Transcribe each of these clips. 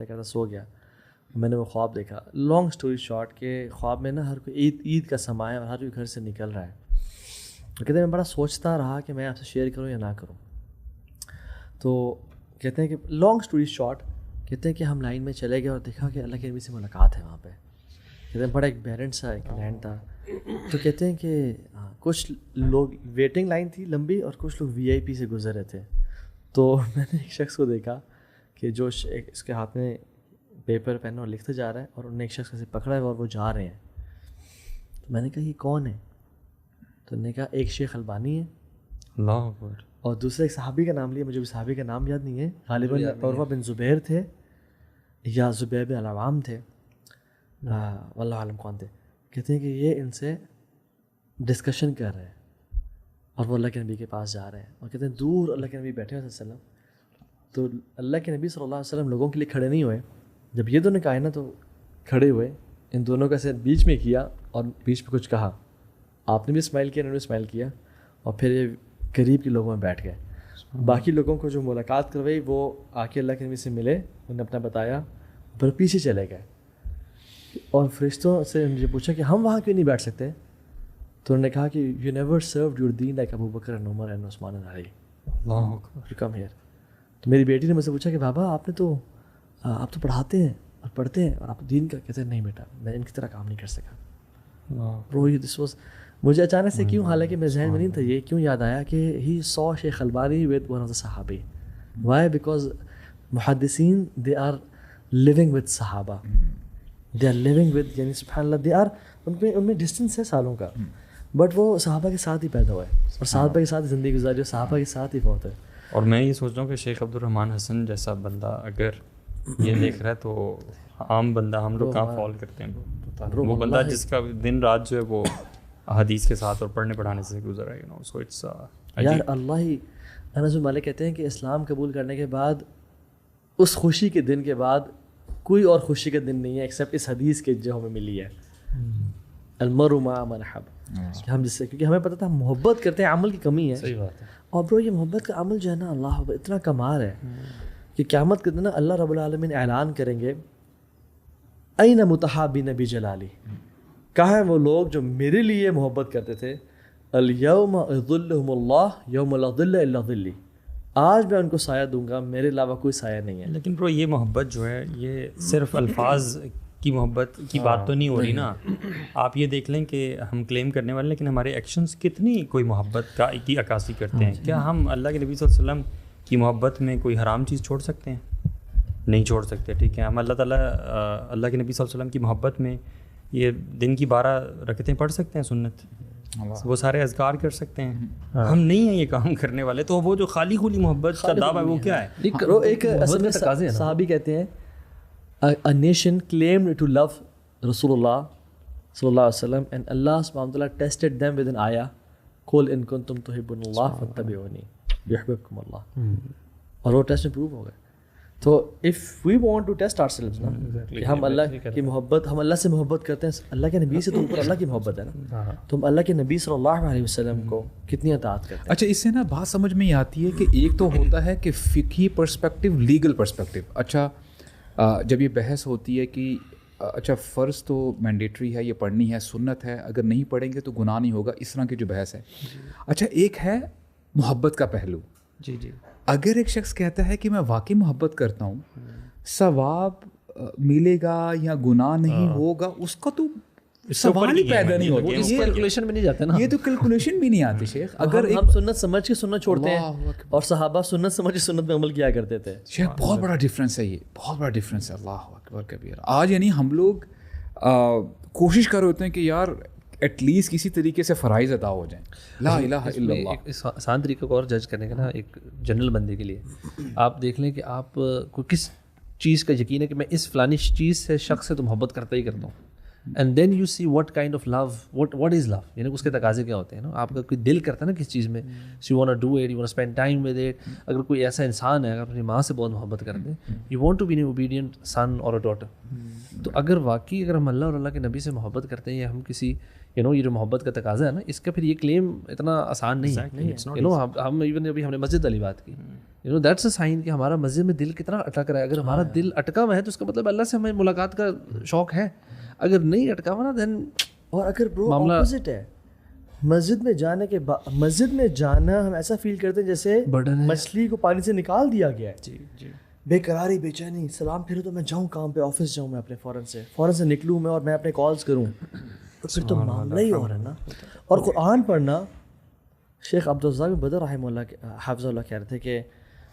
کرتا سو گیا, میں نے وہ خواب دیکھا. لانگ اسٹوری شارٹ کہ خواب میں نا ہر کوئی عید کا سما ہے اور ہر کوئی گھر سے نکل رہا ہے. کہتے ہیں میں بڑا سوچتا رہا کہ میں آپ سے شیئر کروں یا نہ کروں. تو کہتے ہیں کہ لانگ اسٹوری شارٹ کہتے ہیں کہ ہم لائن میں چلے گئے اور دیکھا کہ اللہ کے نبی سے ملاقات ہے وہاں پہ. کہتے ہیں بڑا ایک بیرن سا ایک لینڈ تھا. تو کہتے ہیں کہ کچھ لوگ ویٹنگ لائن تھی لمبی اور کچھ لوگ وی آئی پی سے گزر رہے تھے. تو میں نے ایک شخص کو دیکھا کہ جو اس کے ہاتھ میں پیپر پین اور لکھتے جا رہا ہے, اور انہوں نے ایک شخص سے پکڑا ہے اور وہ جا رہے ہیں. تو میں نے کہا یہ کون ہے؟ تو انہوں نے کہا ایک شیخ البانی ہے, اللہ اکبر, اور دوسرے ایک صحابی کا نام لیا, مجھے بھی صحابی کا نام یاد نہیں ہے, غالباً عروہ بن زبیر تھے یا زبیر بن العوام تھے, واللہ عالم کون تھے. کہتے ہیں کہ یہ ان سے ڈسکشن کر رہے ہیں اور وہ اللہ کے نبی کے پاس جا رہے ہیں, اور کہتے ہیں دور اللہ کے نبی بیٹھے ہوئے صلی اللہ علیہ وسلم. تو اللہ کے نبی صلی اللہ علیہ وسلم لوگوں کے لیے کھڑے نہیں ہوئے. جب یہ دونوں کہا نا تو کھڑے ہوئے, ان دونوں کا سے بیچ میں کیا اور بیچ میں کچھ کہا. آپ نے بھی اسمائل کیا, انہوں نے اسمائل کیا, اور پھر یہ قریب کے لوگوں میں بیٹھ گئے. باقی لوگوں کو جو ملاقات کروائی وہ آ کے اللہ کے نبی سے ملے, انہوں نے اپنا بتایا, پھر پیچھے چلے گئے. اور فرشتوں سے مجھے پوچھا کہ ہم وہاں کیوں نہیں بیٹھ سکتے؟ تو انہوں نے کہا کہ you never served your deen like Abu Bakr and Umar and Usman and Ali, you come here. تو میری بیٹی نے مجھ سے پوچھا کہ بابا آپ تو پڑھاتے ہیں اور پڑھتے ہیں اور آپ دین کا. کہتے ہیں نہیں بیٹا, میں ان کی طرح کام نہیں کر سکا. برو دس واز, مجھے اچانک سے کیوں, حالانکہ میرے ذہن میں نہیں تھا, یہ کیوں یاد آیا کہ ہی سو شیخ البانی ود ون آف دا صحابی. وائی؟ بیکاز محدثین دے آر لیونگ ود صحابہ, دے آر لیونگ ود, یعنی سبحان اللہ, دے آر ان میں ڈسٹینس ہے سالوں کا, بٹ وہ صحابہ کے ساتھ ہی پیدا ہوئے اور صحابہ کے ساتھ زندگی گزاری اور صحابہ کے ساتھ ہی بہت ہے. اور میں یہ سوچ رہا ہوں کہ شیخ عبد الرحمن حسن جیسا بندہ اگر یہ دیکھ رہا ہے تو عام بندہ ہم لوگ کہاں فال کرتے ہیں. وہ بندہ جس کا دن رات جو ہے وہ حدیث کے ساتھ اور پڑھنے پڑھانے سے گزر رہا ہے, سو اٹس یار اللہ ہی. انس بن مالک کہتے ہیں کہ اسلام قبول کرنے کے بعد اس خوشی کے دن کے بعد کوئی اور خوشی کا دن نہیں ہے ایکسیپٹ اس حدیث کے جو ہمیں ملی ہے, المرء مع من احب. ہم جس سے, کیونکہ ہمیں پتہ تھا ہم محبت کرتے ہیں, عمل کی کمی ہے. صحیح بات ہے. اور برو یہ محبت کا عمل جو ہے نا, اللہ اتنا کمال ہے کہ قیامت کے دن نا اللہ رب العالمین اعلان کریں گے این متحابین بجلالی, کہاں ہیں وہ لوگ جو میرے لیے محبت کرتے تھے. الیوم یظلہم اللہ یوم لا ظل الا ظلی, آج میں ان کو سایہ دوں گا, میرے علاوہ کوئی سایہ نہیں ہے. لیکن برو یہ محبت جو ہے یہ صرف الفاظ کی محبت کی بات تو نہیں ہو رہی نا. آپ یہ دیکھ لیں کہ ہم کلیم کرنے والے لیکن ہمارے ایکشنز کتنی کوئی محبت کی عکاسی کرتے ہیں. کیا ہم اللہ کے نبی صلی اللہ علیہ وسلم کی محبت میں کوئی حرام چیز چھوڑ سکتے ہیں؟ نہیں چھوڑ سکتے. ٹھیک ہے, ہم اللہ تعالیٰ اللہ کے نبی صلی اللہ علیہ وسلم کی محبت میں یہ دن کی 12 رکعتیں پڑھ سکتے ہیں سنت, وہ سارے اذکار کر سکتے ہیں. ہم نہیں ہیں یہ کام کرنے والے, تو وہ جو خالی خولی محبت کا دعویٰ ہے وہ کیا ہے؟ ایک اصل میں صحابی کہتے ہیں a nation claimed to love Rasulullah sallallahu alaihi wasallam and Allah subhanahu wa ta'ala tested them with an ayah, qul in kuntum tuhibbuna Allah fattabi'uni yuhibbukum Allah. اور وہ ٹیسٹ میں پروو ہو گئے. تو if we want to test ourselves نا کہ ہم اللہ کی محبت, ہم اللہ سے محبت کرتے ہیں, اللہ کے نبی سے تو اوپر اللہ کی محبت ہے نا, تو ہم اللہ کے نبی صلی اللہ علیہ وسلم کو کتنی اطاعت کرتے ہیں. اچھا, اس سے نا بات سمجھ میں یہ آتی ہے کہ ایک تو ہوتا ہے کہ فقہی پرسپیکٹیو, لیگل پرسپیکٹیو. اچھا, جب یہ بحث ہوتی ہے کہ اچھا فرض تو مینڈیٹری ہے, یہ پڑھنی ہے, سنت ہے, اگر نہیں پڑھیں گے تو گناہ نہیں ہوگا, اس طرح کی جو بحث ہے. اچھا, ایک ہے محبت کا پہلو. جی جی, اگر ایک شخص کہتا ہے کہ میں واقعی محبت کرتا ہوں, ثواب ملے گا یا گناہ نہیں ہوگا, اس کا تو سوال ہی پیدا نہیں ہوتا. اس کیلکولیشن میں نہیں جاتے نا, یہ تو کیلکولیشن بھی نہیں آتی شیخ. اگر ہم سنت سمجھ کے سنت چھوڑتے ہیں اور صحابہ سنت سمجھ کے سنت میں عمل کیا کرتے تھے. شیخ بہت بڑا ڈفرینس ہے, یہ بہت بڑا ڈفرینس ہے. اللہ اکبر کبیر. آج یعنی ہم لوگ کوشش کر رہے ہوتے ہیں کہ یار ایٹ لیسٹ کسی طریقے سے فرائض ادا ہو جائیں. لا الہ الا اللہ. آسان طریقہ کو اور جج کرنے کا نا, ایک جنرل بندے کے لیے آپ دیکھ لیں کہ آپ کو کس چیز کا یقین ہے کہ میں اس فلانی چیز سے, شخص سے تو محبت کرتا ہی کرتا ہوں. And then you see what kind of love, what is love, یعنی اس کے تقاضے کیا ہوتے ہیں نا. آپ کا کوئی دل کرتا ہے نا کس چیز میں, so you want to do it, you want spend time with it. اگر کوئی ایسا انسان ہے, اگر اپنی ماں سے بہت محبت کرتے ہیں, you want to be an obedient son اور اے ڈاٹر. تو اگر واقعی اگر ہم اللہ اور اللہ کے نبی سے محبت کرتے ہیں, یا ہم کسی یہ جو محبت کا تقاضا ہے نا, اس کا پھر یہ کلیم اتنا آسان نہیں ہے. ہم ایون ابھی ہم نے مسجد والی بات کی, you know that's a sign کہ ہمارا مسجد میں دل کتنا اٹک رہا ہے. اگر ہمارا دل اٹکا ہوا ہے تو اس کا مطلب اللہ سے ہمیں ملاقات کا شوق ہے. اگر نہیں اٹکا ہوا نا دین. اور اگر برو اپوزٹ ہے, مسجد میں جانے کے بعد مسجد میں جانا ہم ایسا فیل کرتے ہیں جیسے مچھلی کو پانی سے نکال دیا گیا ہے. جی جی, بے قراری, بے چینی, سلام پھرو تو میں جاؤں کام پہ, آفس جاؤں میں اپنے فوراً سے نکلوں میں اور میں اپنے کالز کروں, تو پھر تو معاملہ ہی اور ہے نا. اور قرآن پڑھنا, شیخ عبدالرزاق بدر رحمہ اللہ حافظ اللہ کہہ رہے تھے کہ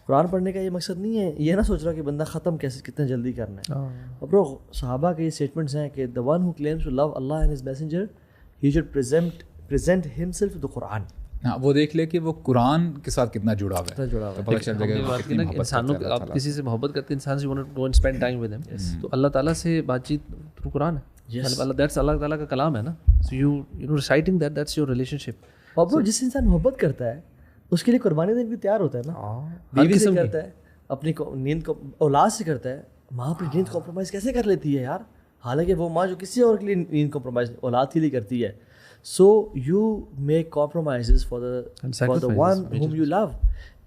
قرآن پڑھنے کا یہ مقصد نہیں ہے یہ نہ سوچ رہا کہ بندہ ختم کیسے کتنے جلدی کرنا ہے. اور برو صحابہ کے یہ اسٹیٹمنٹس ہیں کہ the one who claims to love Allah and his messenger he should present himself to the Quran. ہاں, وہ دیکھ لے کہ وہ قرآن کے ساتھ کتنا جڑا ہوا ہے, پتہ چل جائے گا. انسانوں آپ کسی سے محبت کرتے ہیں, انسان سے want to go and spend time with him, تو اللہ تعالیٰ سے بات چیت تھرو قرآن ہے. دیٹس اللہ تعالیٰ کا کلام ہے نا. So you know reciting that, that's your relationship. اور برو جس انسان محبت کرتا ہے اس کے لیے قربانی دینے بھی تیار ہوتا ہے نا. بیوی سے کرتا ہے, اپنی نیند کو اولاد سے کرتا ہے. ماں اپنی نیند کمپرومائز کیسے کر لیتی ہے یار, حالانکہ وہ ماں جو کسی اور کے لیے نیند کمپرومائز اولاد کے لیے کرتی ہے. So you make compromises for the one whom you love,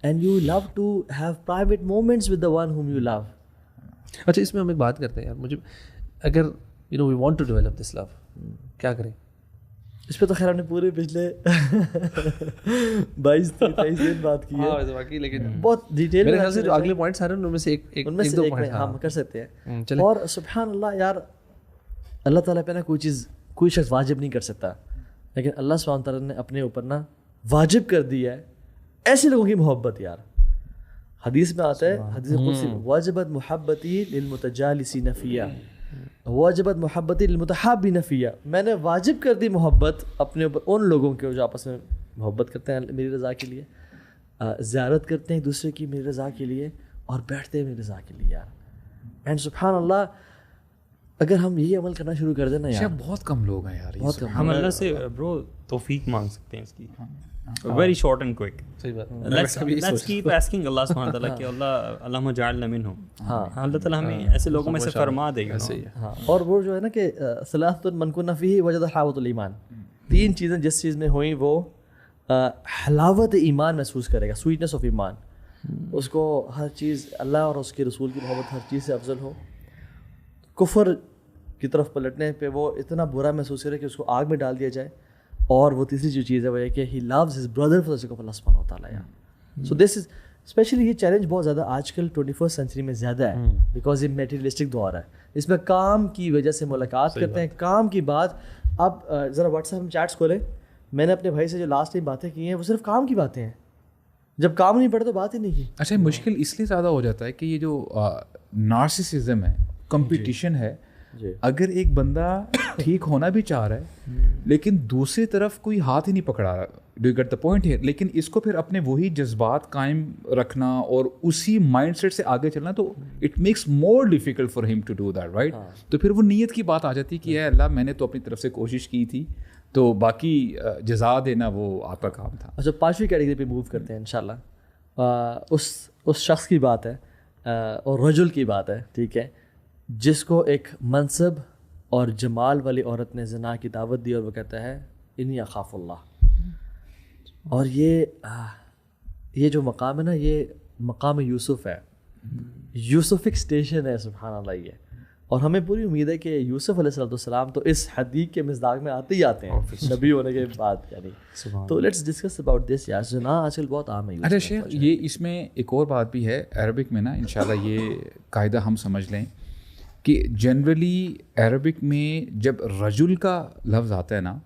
and you love to have private moments with the one whom you love. اچھا, اس میں ہم ایک بات کرتے ہیں یار, مجھے اگر you know we want to develop this love, کیا کریں؟ اس پہ تو خیر ہم نے پورے پچھلے 22-23 دن بات کی ہے, لیکن بہت ڈیٹیل میرے خیال سے جو اگلے پوائنٹس آ رہے ہیں ان میں سے ایک دو پوائنٹ ہم کر سکتے ہیں. اور سبحان اللہ یار, اللہ تعالیٰ پہ نا کوئی شخص واجب نہیں کر سکتا, لیکن اللہ سبحانہ تعالیٰ نے اپنے اوپر نا واجب کر دیا ہے ایسے لوگوں کی محبت. یار حدیث میں آتا ہے, حدیث قدسی, واجبت محبتی للمتجالسین فیہ, واجبت محبتی للمتحابین فیہ. میں نے واجب کر دی محبت اپنے اوپر ان لوگوں کے جو آپس میں محبت کرتے ہیں میری رضا کے لیے, زیارت کرتے ہیں ایک دوسرے کی میری رضا کے لیے, اور بیٹھتے ہیں میری رضا کے لیے. یار اینڈ سبحان اللہ, اگر ہم یہی عمل کرنا شروع کر دیں نا یار, بہت کم لوگ ہیں یار, بہت کم. ہم اللہ سے برو توفیق مانگ سکتے ہیں اس کی, ویری شارٹ اینڈ کوئک. صحیح بات, لیٹس کیپ اسکنگ اللہ سبحانہ تعالیٰ کہ اللہ اللہم جعلنا منہم. ہاں, اللہ تعالیٰ ہمیں ایسے لوگوں میں سے فرما دے گا. ہاں, اور وہ جو ہے نا کہ ثلاثۃ من کن فیہ وجد حلاوۃ الایمان, 3 چیزیں جس چیز میں ہوئیں وہ حلاوت ایمان محسوس کرے گا, سویٹنس آف ایمان. اس کو ہر چیز اللہ اور اس کے رسول کی محبت ہر چیز سے افضل ہو. کفر کی طرف پلٹنے پہ وہ اتنا برا محسوس کرے کہ اس کو آگ میں ڈال دیا جائے. اور وہ تیسری جو چیز ہے وہ یہ کہ ہی loves his brother for the sake of Allah سبحانہ وتعالیٰ. سو دس از اسپیشلی یہ چیلنج بہت زیادہ آج کل 21st سینچری میں زیادہ ہے, بیکاز یہ میٹیریلسٹک دور ہے. اس میں کام کی وجہ سے ملاقات کرتے ہیں, کام کی بات. اب ذرا واٹس ایپ میں چیٹس کھولیں, میں نے اپنے بھائی سے جو لاسٹ ٹائم باتیں کی ہیں وہ صرف کام کی باتیں ہیں. جب کام نہیں پڑے تو بات ہی نہیں کی. اچھا, مشکل اس لیے زیادہ ہو جاتا ہے کہ یہ جو نارسسزم ہے, کمپٹیشن ہے, اگر ایک بندہ ٹھیک ہونا بھی چاہ رہا ہے لیکن دوسری طرف کوئی ہاتھ ہی نہیں پکڑا رہا, do you get the point ہے, لیکن اس کو پھر اپنے وہی جذبات قائم رکھنا اور اسی مائنڈ سیٹ سے آگے چلنا, تو it makes more difficult for ہم ٹو ڈو دیٹ, رائٹ. تو پھر وہ نیت کی بات آ جاتی ہے کہ اے اللہ میں نے تو اپنی طرف سے کوشش کی تھی, تو باقی جزا دینا وہ آپ کا کام تھا. اچھا, 5ویں کیٹیگری پہ موو کرتے ہیں انشاءاللہ. اس شخص کی بات ہے اور رجل کی بات ہے, ٹھیک ہے, جس کو ایک منصب اور جمال والی عورت نے زنا کی دعوت دی اور وہ کہتا ہے انی اخاف اللہ. اور یہ جو مقام ہے نا, یہ مقام یوسف ہے, یوسفک اسٹیشن ہے, سبحان اللہ. یہ اور ہمیں پوری امید ہے کہ یوسف علیہ السلام تو اس حدیث کے مصداق میں آتے ہی آتے ہیں نبی ہونے کے بعد. یعنی تو لیٹس ڈسکس اباؤٹ دس. یار زنا آج کل بہت عام ہے. اچھا شیخ, یہ اس میں ایک اور بات بھی ہے عربک میں نا, انشاءاللہ یہ قاعدہ ہم سمجھ لیں کہ جنرلی عربک میں جب رجل کا لفظ آتا ہے نا,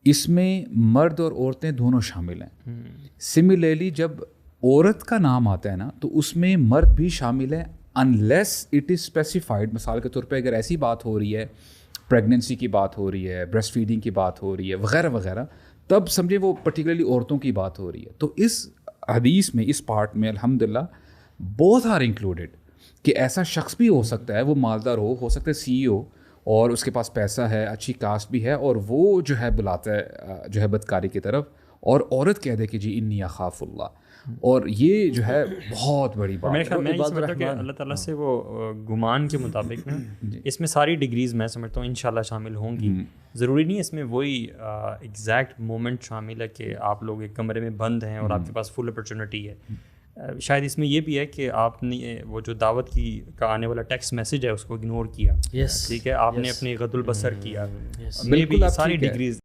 اس میں مرد اور عورتیں دونوں شامل ہیں. سملرلی جب عورت کا نام آتا ہے نا تو اس میں مرد بھی شامل ہے, انلیس اٹ از اسپیسیفائڈ. مثال کے طور پہ اگر ایسی بات ہو رہی ہے, پریگننسی کی بات ہو رہی ہے, بریسٹ فیڈنگ کی بات ہو رہی ہے وغیرہ وغیرہ, تب سمجھے وہ پرٹیکولرلی عورتوں کی بات ہو رہی ہے. تو اس حدیث میں, اس پارٹ میں الحمدللہ بوتھ آر انکلوڈیڈ, کہ ایسا شخص بھی ہو سکتا ہے, وہ مالدار ہو سکتا ہے سی ای او, اور اس کے پاس پیسہ ہے, اچھی کاسٹ بھی ہے, اور وہ جو ہے بلاتا ہے جو ہے بدکاری کی طرف, اور عورت کہہ دے کہ جی انی اخاف اللہ. اور یہ جو ہے بہت بڑی بات ہے. میں یہ سمجھتا ہوں کہ اللہ تعالیٰ سے وہ گمان کے مطابق نا اس میں ساری ڈگریز میں سمجھتا ہوں انشاءاللہ شامل ہوں گی. ضروری نہیں اس میں وہی ایگزیکٹ مومنٹ شامل ہے کہ آپ لوگ ایک کمرے میں بند ہیں اور آپ کے پاس فل اپرچونٹی ہے. شاید اس میں یہ بھی ہے کہ آپ نے وہ جو دعوت کا آنے والا ٹیکسٹ میسج ہے اس کو اگنور کیا, ٹھیک ہے, آپ نے اپنی غض البصر کیا, بالکل, ساری ڈگریز